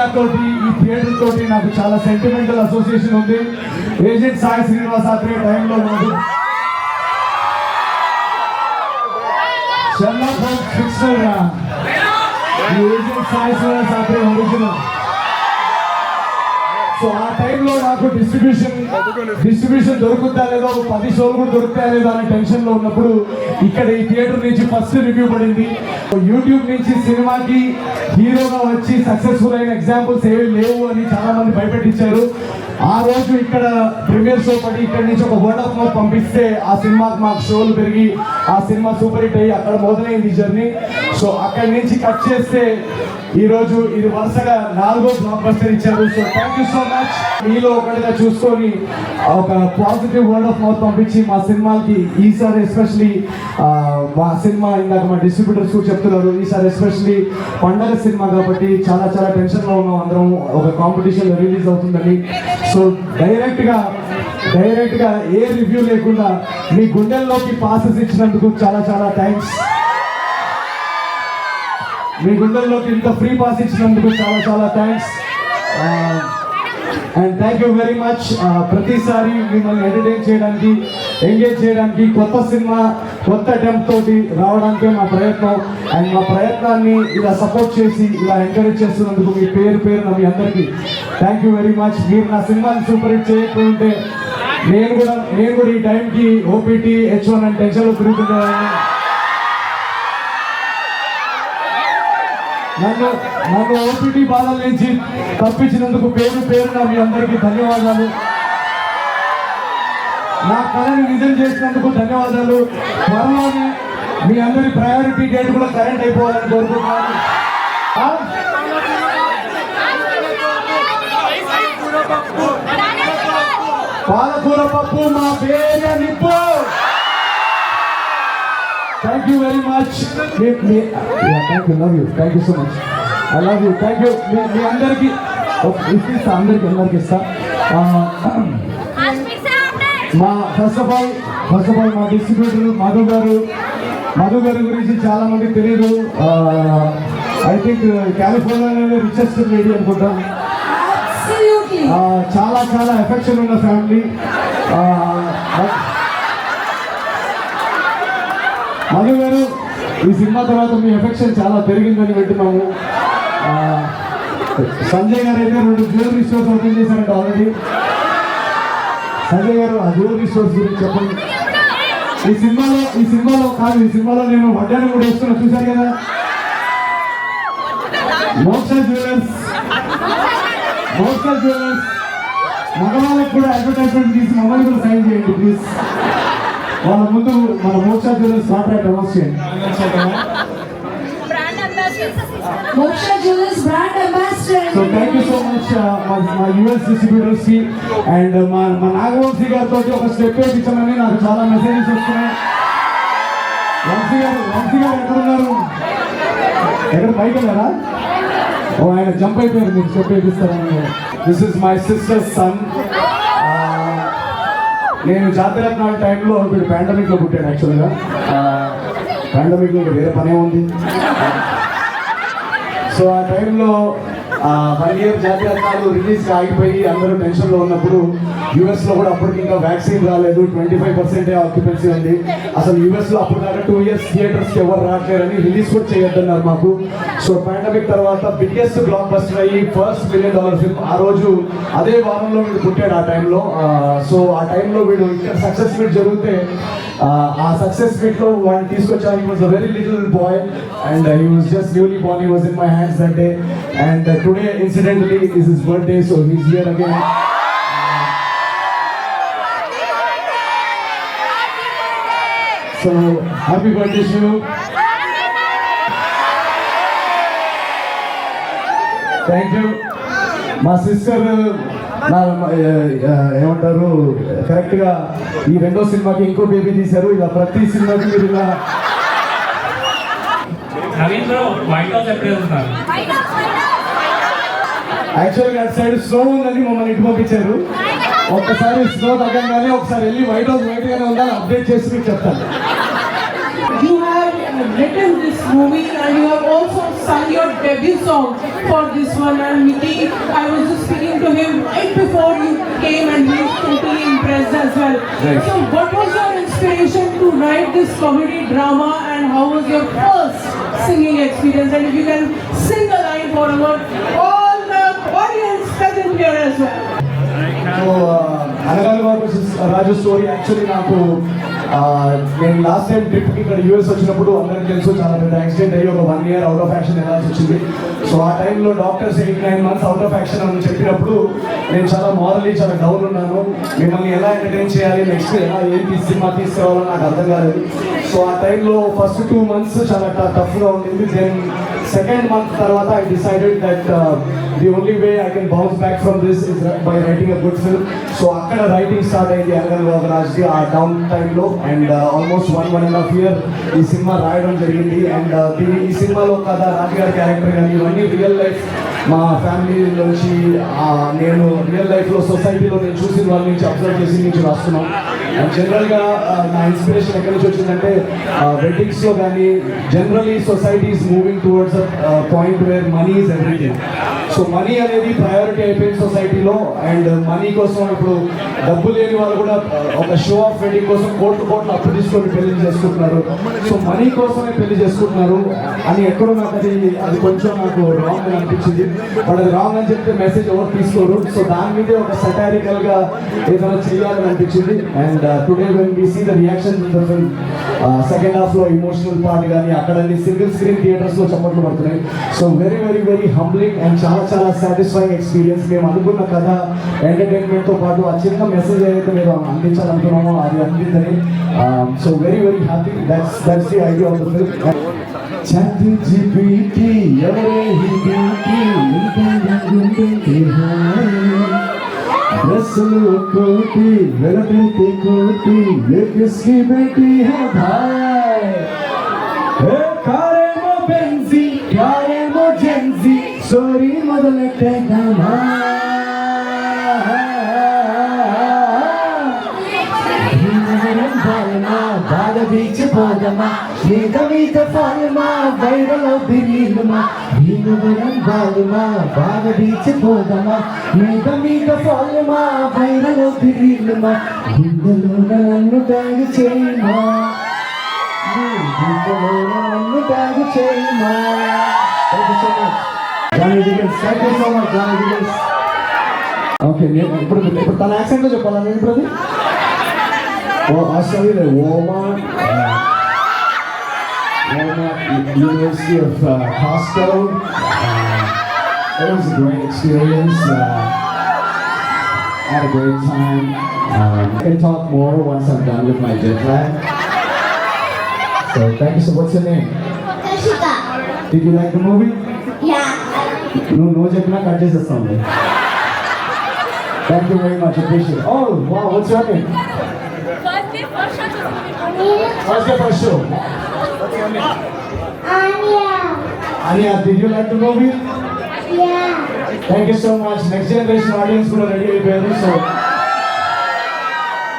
Area తోటి ఈ theatre తోటి నాకు చాలా సెంటిమెంటల్ అసోసియేషన్ ఉంది. ఏజెంట్ సాయి శ్రీనివాస్ ఆత్రేయ టైంలో నాకు షెర్లాక్ హోమ్స్ ఫిక్షనల్ రా, agent Sai Srinivas Athreya original. So ఆ టైంలో నాకు డిస్ట్రిబ్యూషన్ దొరుకుతా లేదో, 10 షోలు కూడా దొరుకుతా లేదో అనే టెన్షన్ లో ఉన్నప్పుడు ఇక్కడ ఈ థియేటర్ నుంచి ఫస్ట్ రివ్యూ పడింది. యూట్యూబ్ నుంచి సినిమాకి హీరోగా వచ్చి సక్సెస్ఫుల్ అయిన ఎగ్జాంపుల్స్ ఏవి లేవు అని చాలా మంది భయపెట్టించారు. ఆ రోజు ఇక్కడ ప్రీమియర్ షో పడి ఇక్కడ నుంచి ఒక వర్డ్ ఆఫ్ మౌత్ పంపిస్తే ఆ సినిమాకి మాకు షోలు పెరిగి ఆ సినిమా సూపర్ హిట్ అయ్యి అక్కడ మొదలైంది ఈ జర్నీ. సో అక్కడి నుంచి కట్ చేస్తే ఈ రోజు ఇది వరుసగా 4వ బ్లాక్ బస్టర్ ఇచ్చారు. So thank you so much. మీలో ఒకటిగా చూసుకొని ఒక పాజిటివ్ వర్డ్ ఆఫ్ మౌత్ పంపించి మా సినిమాకి ఈసారి ఎస్పెషలీ మా సినిమా ఇందాక మా డిస్ట్రిబ్యూటర్స్ కూడా చెప్తున్నారు, ఈసారి ఎస్పెషలీ పండగ సినిమా కాబట్టి చాలా చాలా టెన్షన్లో ఉన్నాం అందరం, ఒక కాంపిటీషన్లో రిలీజ్ అవుతుందని. సో డైరెక్ట్ గా ఏ రివ్యూ లేకుండా మీ గుండెల్లోకి పాసెస్ ఇచ్చినందుకు చాలా చాలా థ్యాంక్స్. మీ గుండెల్లోకి ఇంత ఫ్రీ పాస్ ఇచ్చినందుకు చాలా చాలా thanks and thank you very much. ప్రతిసారి మిమ్మల్ని ఎంటర్టైన్ చేయడానికి, ఎంగేజ్ చేయడానికి, కొత్త సినిమా కొత్త అటెంప్ట్ తోటి రావడానికే మా ప్రయత్నం. అండ్ మా ప్రయత్నాన్ని ఇలా సపోర్ట్ చేసి ఇలా ఎంకరేజ్ చేస్తున్నందుకు మీ పేరు మీ అందరికీ థ్యాంక్ యూ వెరీ మచ్. మీరు నా సినిమాని సూపర్ హిట్ చేయకపోతే నేను కూడా ఈ టైంకి ఓపీటీ H1 అని టెన్షన్లో తిరుగుతుండేవాడిని. నన్ను ఓపీటీ బాధల నుంచి తప్పించినందుకు పేరున మీ అందరికీ ధన్యవాదాలు. నా కళని నిజం చేసినందుకు ధన్యవాదాలు. త్వరలోనే మీ అందరి ప్రయారిటీ డేట్ కూడా కరెంట్ అయిపోవాలని కోరుకుంటున్నాను. పాలకూర పప్పు మా పేరు నిప్పు. Thank you very much. Thank you, love you. Thank you so much. I love you. Thank you. మీ అందరికి అందరికి ఇస్తా. మా ఫస్ట్ ఆఫ్ ఆల్ మా డిస్ట్రిబ్యూటర్ మధు గారి గురించి చాలా మందికి తెలియదు. ఐ థింక్ కాలిఫోర్నియాలో రిచెస్ట్ లేడీ అనుకుంటా. చాలా చాలా ఎఫెక్షన్ ఉన్న ఫ్యామిలీ. మధు గారు, ఈ సినిమా తర్వాత మీ ఎఫెక్షన్ చాలా పెరిగిందని వింటున్నాము. సంజయ్ గారు అయితే 2 జ్యువెలరీ స్టోర్స్ ఓపెన్ చేశారంట ఆల్రెడీ. సంజయ్ గారు, ఆ జ్యువెలరీ స్టోర్స్ గురించి చెప్పండి. ఈ సినిమాలో నేను వడ్డాన్ని కూడా వేసుకున్నా, చూశారు కదా. మోక్ష జ్యువెలర్స్ మగవాళ్ళకి కూడా అడ్వర్టైజ్మెంట్ తీసి మమ్మల్ని కూడా సైన్ చేయండి ప్లీజ్. వాళ్ళ ముందు మన మోక్ష జ్యువెలర్స్ కాంట్రాక్ట్ అనౌన్స్ చేయండి. So thank you so much మా యూఎస్ డిస్ట్రిబ్యూటర్స్ కి అండ్ మా నాగవంశీ గారితో ఒక స్టెప్ వేయించమని నాకు చాలా మెసేజెస్ వస్తున్నాయి. వంశీ గారు ఎక్కడున్నారు? ఎక్కడ పైకి వెళ్ళారా? ఓ, ఆయన జంప్ అయిపోయారు, మీరు స్టెప్ వేయిస్తారని. This is my sister son. నేను జాతిరత్నాల టైంలో వీడు పాండమిక్లో పుట్టాడు. యాక్చువల్గా పాండమిక్లో వేరే పనే ఉంది. సో ఆ టైంలో 1 year జాతిరత్నాలు రిలీజ్ ఆగిపోయి అందరూ టెన్షన్లో ఉన్నప్పుడు యూఎస్లో కూడా అప్పటికి ఇంకా వ్యాక్సిన్ రాలేదు, 25% ఆక్యుపెన్సీ ఉంది. అసలు యూఎస్లో అప్పుడు దాకా 2 years థియేటర్స్కి ఎవరు రావట్లేరని రిలీజ్ కూడా చేయొద్దన్నారు మాకు. సో పాండమిక్ తర్వాత బిగ్గెస్ట్ బ్లాక్ బస్టర్ అయ్యి ఫస్ట్ $1 million ఫిల్మ్ ఆ రోజు అదే వారంలో వీడు పుట్టాడు ఆ టైంలో. సో ఆ టైంలో వీడు ఇక్కడ సక్సెస్ మీట్ జరిగితే ఆ సక్సెస్ మీట్లో వాడిని తీసుకొచ్చాను. He was a very little boy and he was just newly Born. He was in my hands that day and today incidentally is his birthday, so he's here again. So happy birthday Shivu. Thank you. మా sister ఏమంటారు కరెక్ట్గా ఈ 2వ సినిమాకి ఇంకో baby తీశారు. ఇలా ప్రతి సినిమాకి మీరు ఇలా యాక్చువల్గా అటు సైడ్ స్నో ఉందని మమ్మల్ని ఇటు పంపించారు. ఒక్కసారి స్నో తగ్గంగానే ఒకసారి వెళ్ళి వైట్ హౌస్ బయటగానే ఉందని అప్డేట్ చేసి మీకు చెప్తాను. You have written this movie and you have also sung your debut song for this one, and Mickey, I was just speaking to him right before you came and he was totally impressed as well. Right. So what was your inspiration to write this comedy drama, and how was your first singing experience? And if you can sing a line for all the audience present here as well. So Anagani Babu Raju story actually నాకు నేను last time ట్రిప్కి ఇక్కడ US వచ్చినప్పుడు అందరికీ తెలుసు చాలా పెద్ద accident అయ్యి ఒక 1 year అవుట్ ఆఫ్ యాక్షన్ వెళ్ళాల్సి వచ్చింది. సో ఆ టైంలో doctors 8-9 months out of action అని చెప్పినప్పుడు నేను చాలా మారల్లీ చాలా డౌన్ ఉన్నాను. మిమ్మల్ని ఎలా ఎంటర్టైన్ చేయాలి, నెక్స్ట్ ఎలా సినిమా తీసుకురావాలో నాకు అర్థం కాలేదు. సో ఆ టైంలో ఫస్ట్ 2 months చాలా టఫ్గా ఉండింది. దెన్ సెకండ్ మంత్ తర్వాత I decided that the only way I can bounce back from this is by writing a good film. So అక్కడ రైటింగ్ స్టార్ట్ అయింది అనగాని బాబు రాజుకి ఆ డౌన్ టైంలో. అండ్ ఆల్మోస్ట్ 1.5 year ఈ సినిమా రాయడం జరిగింది. అండ్ ఈ సినిమాలో కథ రాజుగారి క్యారెక్టర్ కానీ ఇవన్నీ రియల్ లైఫ్ మా ఫ్యామిలీ నుంచి నేను రియల్ లైఫ్లో సొసైటీలో నేను చూసిన వాళ్ళ నుంచి అబ్జర్వ్ చేసి నుంచి రాస్తున్నాం. అండ్ జనరల్గా నా ఇన్స్పిరేషన్ ఎక్కడి నుంచి వచ్చిందంటే వెడ్డింగ్స్లో కానీ generally society is moving towards point where money is everything. So money అనేది ప్రయారిటీ అయిపోయింది సొసైటీలో. అండ్ మనీ కోసం ఇప్పుడు డబ్బు లేని వాళ్ళు కూడా ఒక షో ఆఫ్ వెడ్డింగ్ కోసం కోట్లు అప్పు తీసుకొని పెళ్లి చేసుకుంటున్నారు. సో మనీ కోసమే పెళ్లి చేసుకుంటున్నారు అని ఎక్కడో నాకు అది కొంచెం నాకు రాంగ్ అని అనిపించింది. బట్ అది రాంగ్ అని చెప్తే మెసేజ్ ఎవరు తీసుకోరు. సో దాని మీదే ఒక సెటారికల్ గా ఏదైనా చేయాలని అనిపించింది. And today when we see the reaction second half లో ఇమోషనల్ పార్ట్ కానీ అక్కడ సింగిల్ స్క్రీన్ థియేటర్స్ లో చప్పట్లు పడుతున్నాయి. So very very very humbling and చాలా సాటిస్ఫైయింగ్ ఎక్స్పీరియన్స్. మేము అనుకున్న కథ ఎంటర్టైన్మెంట్ తో పాటు ఆ చిన్న మెసేజ్ ఏదైతే మేము అందించాలనుకున్నామో అది అందిందని. So very very happy. That's the idea of the film. ChatGPT ఎవరే హిందీకి रसलू कोटी लड़ते कोटी ये किसकी बेटी है भाई ए कारे मो बेंजी कारे मो जेंजी सोरी मोदलटे गामा బాధ బీచ్ పోదమా మీద మీద ఫాలమా వైరల్ అవుతుమా భీమవరం బాలమా బాధ బీచ్ పోదమా మీద మీద ఫాలమా వైరల్ అవుతుమా గుండెలో నన్ను ట్యాగ్ చేయమా గుండెలో నన్ను ట్యాగ్ చేయమా. ఓకే ఇప్పుడు తన యాక్సెంట్లో చెప్పాలా నేను ఇప్పుడు అది Australia, Walmart University of Costco. It was a great experience. Had a great time. I can talk more once I'm done with my jet lag. So thank you. So what's your name? Kashika. Did you like the movie? Yeah. No jet lag. I just something. Thank you very much. Appreciate it. Oh wow, what's your name? First day, first show. What's your name? Anya, did you like the movie? Yeah. Thank you so much. Next generation audience will ready to be so.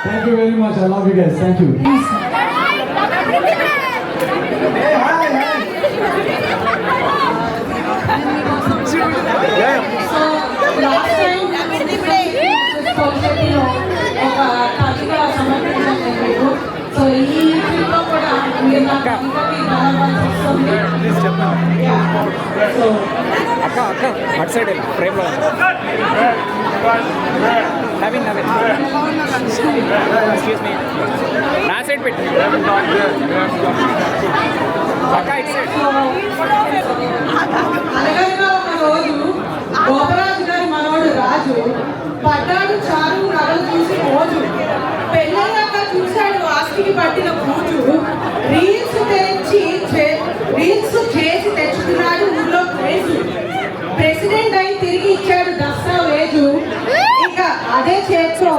Thank you very much. I love you guys. Thank you. Hey, hi. So last time ఒక కవిగా సమర్పించలేదు. So ఈ ట్రిప్లో కూడా మీరు నా కవితకి వస్తుంది. So అక్క అటు సైడ్ ఫ్రేమ్ లో నవీన్ ఎక్స్క్యూజ్ మీ నా సైడ్ పెట్టి అక్క ఇటు సైడ్. అనగనగా ఒక రోజు గోపరాజు గారి మనవడు రాజు పడ్డాడు చారు నగలు చూసి రోజు పెళ్ళయ్యాక చూశాడు ఆస్తికి పట్టిన పూజు రీల్స్ చేసి తెచ్చుకున్నాడు ఊళ్ళో ప్రేజు ప్రెసిడెంట్ అయి తిరిగి ఇచ్చాడు దస్తావేజు. ఇక అదే చేతితో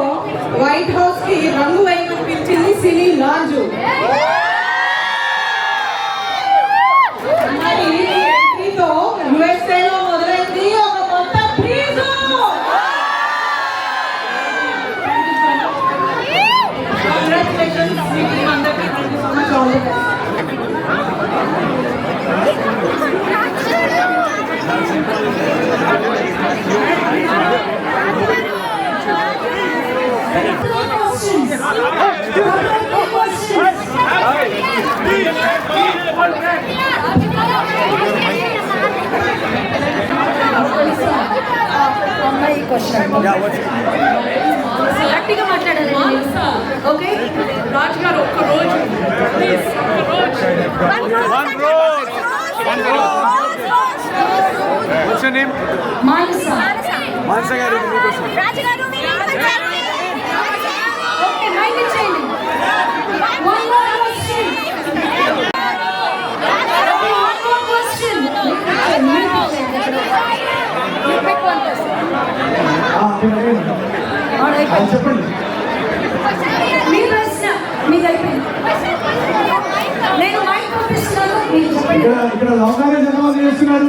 వైట్ హౌస్ కి రంగు వేయమని పిలిచింది సినీ లాంజు. మరి ఎంట్రీతో యుఎస్ఏలో మొదలైంది ఒక కొత్త ప్రీజు. Congratulations, meeting అందరికీ. Thank you so much. All the best. Question గట్టిగా మాట్లాడాలి ఓకే రాజ్ గారు ఒక్క రోజు please What's your name? Manasa Mansa garu. Okay mike ఇచ్చేయండి వన్ మోర్ క్వశ్చన్ చెప్పండి. మీ ప్రశ్న మీకు అయిపోయింది నేను మైక్ పంపిస్తున్నాను మీరు చెప్పండి ఇక్కడ లవ్ మ్యారేజ్ ఎంతమంది చేస్తున్నారు?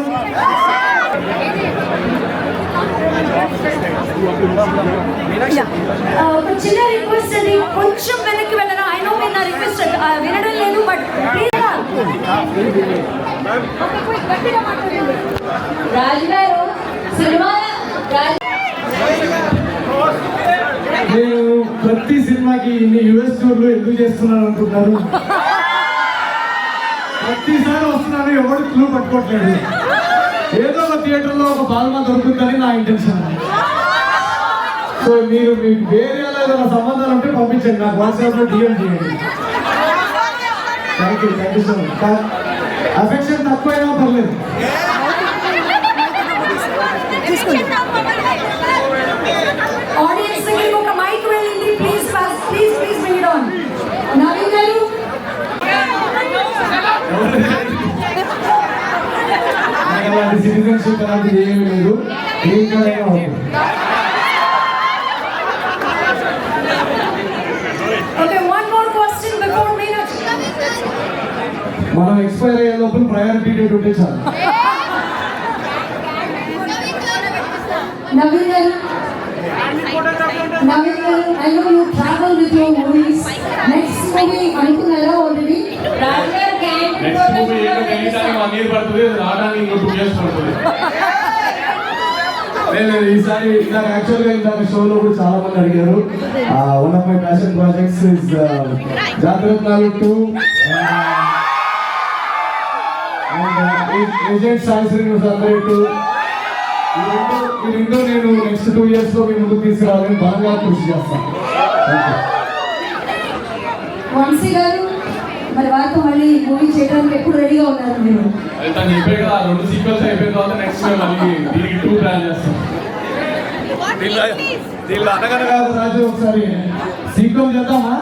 ఒక చిన్న రిక్వెస్ట్ అది కొంచెం వెనక్కి వెళ్ళను ఐ నో మీరు నా రిక్వెస్ట్ వినడం లేదు బట్ గట్టిగా మాట్లాడండి రాజు గారు సినిమా నేను ప్రతి సినిమాకి ఇన్ని యుఎస్ టూర్లు ఎందుకు చేస్తున్నాను అనుకుంటున్నారు? ప్రతిసారి వస్తున్నాను, ఎవరు క్లూ పట్టుకోవట్లేదు. ఏదో ఒక థియేటర్లో ఒక బాల్మా దొరుకుతుందని నా ఇంటెన్షన్. సో మీరు మీకు వేరే ఏదైనా సంబంధాలు ఉంటే పంపించండి, నాకు వాట్సాప్లో డిఎం చేయండి. Thank you so much. Affection తక్కువైనా పర్లేదు. ఆడియన్స్ దగ్గరికి ఒక మైక్ వెళ్ళింది please please please bring it on Naveen గారు అలాంటి సిటిజన్షిప్ అలాంటిది ఏమీ లేదు. Okay one more question before Meenakshi మనం ఎక్స్పైర్ అయ్యే లోపల ప్రయారిటీ డేట్ ఉంటే చాలు. నవీన్ గారు I know you travel with your movies next movie అనుకున్నారా ఆల్రెడీ నెక్స్ట్ మూవీ ఏంటో తెలియడానికి 1 year పడుతుంది, అది రావడానికి ఇంకో 2 years పడుతుంది. లేదు ఈసారి నాకు యాక్చువల్గా ఇందాక షోలో కూడా చాలా మంది అడిగారు. One of my passion projects is Jathi Ratnalu 2 agent Sai Srinivas 2. ఈ రెండు నేను నెక్స్ట్ 2 years లో మీ ముందుకు తీసుకురావాలని బలంగా కృషి చేస్తాను. వంశీ గారు మరి వారితో మళ్ళీ మూవీ చేయడానికి ఎప్పుడు రెడీగా ఉన్నారు మీరు? తను చెప్పాడు కదా, 2 సీక్వెల్స్ అయిపోయిన తర్వాత నెక్స్ట్ మళ్ళీ దీనికి 2 ప్లాన్ చేస్తాం. దీనిలో అనగనగా రాజు ఒకసారి సీక్వెల్ చేద్దామా?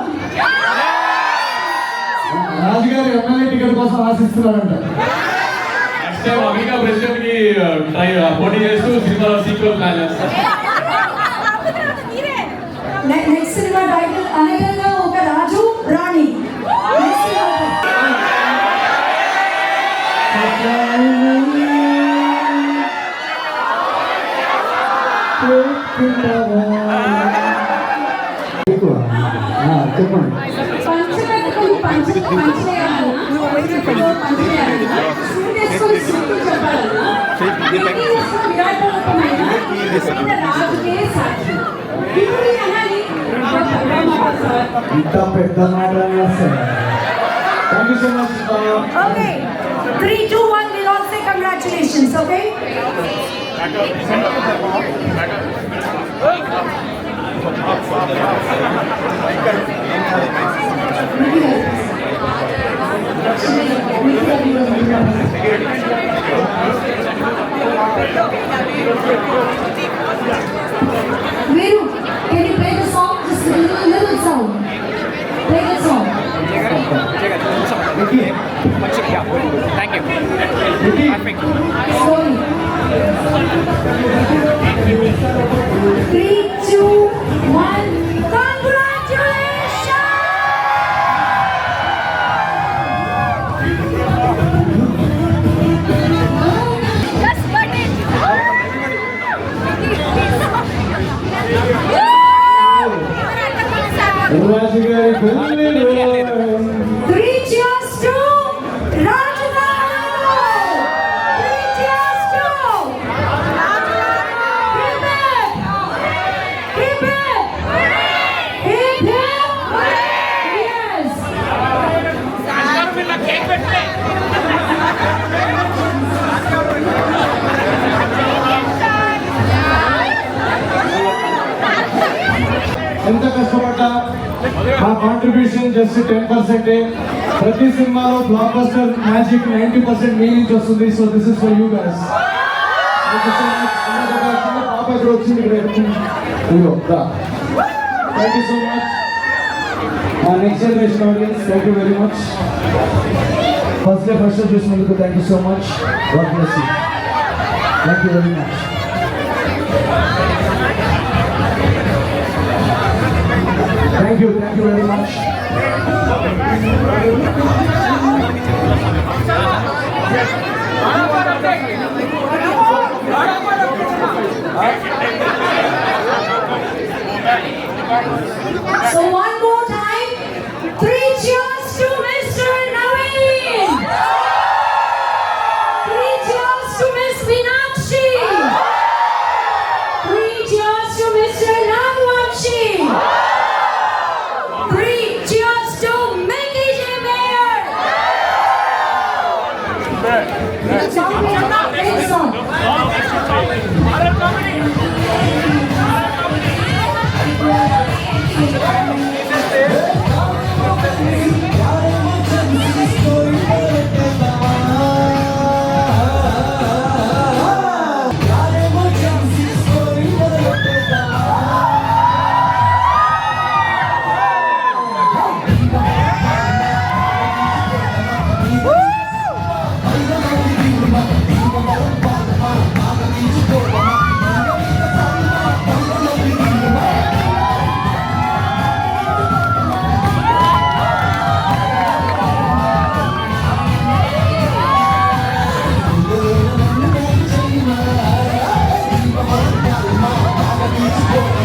రాజుగారు ఎమ్మెల్యే టికెట్ కోసం ఆశిస్తున్నారంట. నెక్స్ట్ టైం అమెరికా ప్రెసిడెంట్ కి పోటీ చేస్తూ సినిమాలో సీక్వెల్ ప్లాన్ చేస్తాం. నెక్స్ట్ సినిమా టైటిల్ అనగనగా ఒక రాజు రాణి. చెప్పండి. ఇంత పెద్ద మాట వస్తాయి. Thank you so much. Okay 3, 2, 1 we'll all say congratulations, okay? Veeru, can you play the song? Just a little sound. Play the song. Vicky. Thank you. Vicky. Perfect. Slowly. 3, 2, 1. Congratulations! Just got it. రాజు గారి పెళ్ళిలో 3 cheers to Raju garu. 3 cheers to Raju garu. Hip hip. Hip hip. Yes. Contribution just 10%. ప్రతి సినిమాలో block buster magic 90% మీ నుంచి వస్తుంది. So this is for you guys. పాప ఇక్కడ వచ్చింది. Thank you so much. మా next generation audience, thank you very much. First day first show చూసినందుకు thank you so much. God bless you. Thank you very much. Thank you very much.